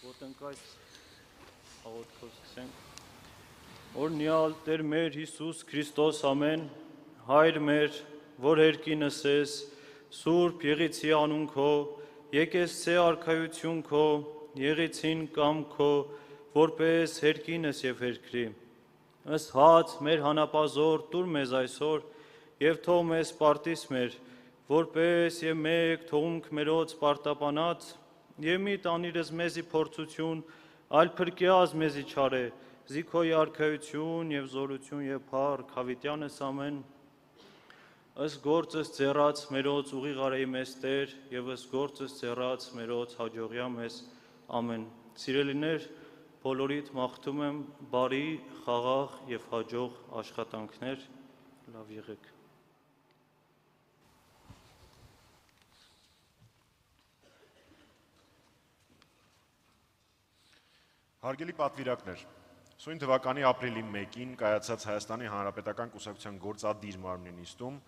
Ոտնկայց աղոթքով սկսենք։ Օրհնյալ Տեր մեր Հիսուս Քրիստոս ամեն, Հայր մեր, որ երկինս ես, Սուրբ եղիցի անուն քո, եկեսցե արքայություն քո, եղիցին կամ քո, որպես երկինս եւ երկրի։ Ըստ հաց մեր հանապազոր տուր մեզ այսօր եւ թող մեզ պարտիս մեր, որպես եւ մեկ թողունք մերոց պարտապանած եւ մի տանիրս մեզի փորձություն, այլ փրկյազ մեզի չարե, զիքոյ արքայություն եւ զորություն եւ փառք հավիտյանս ամեն։ Ըստ գործս ձեռած մերոց ուղիղ արեի մեզ Տեր եւ ըստ գործս ձեռած մերոց հաջողյա մեզ ամեն։ Սիրելիներ, բոլորիդ մաղթում եմ բարի, խաղաղ եւ հաջող աշխատանքներ, լավ եղեք։ Հարգելի պատվիրակներ, սույն թվականի ապրիլի 1-ին կայացած Հայաստանի Հանրապետական կուսակցության գործադիր մարմնի նիստում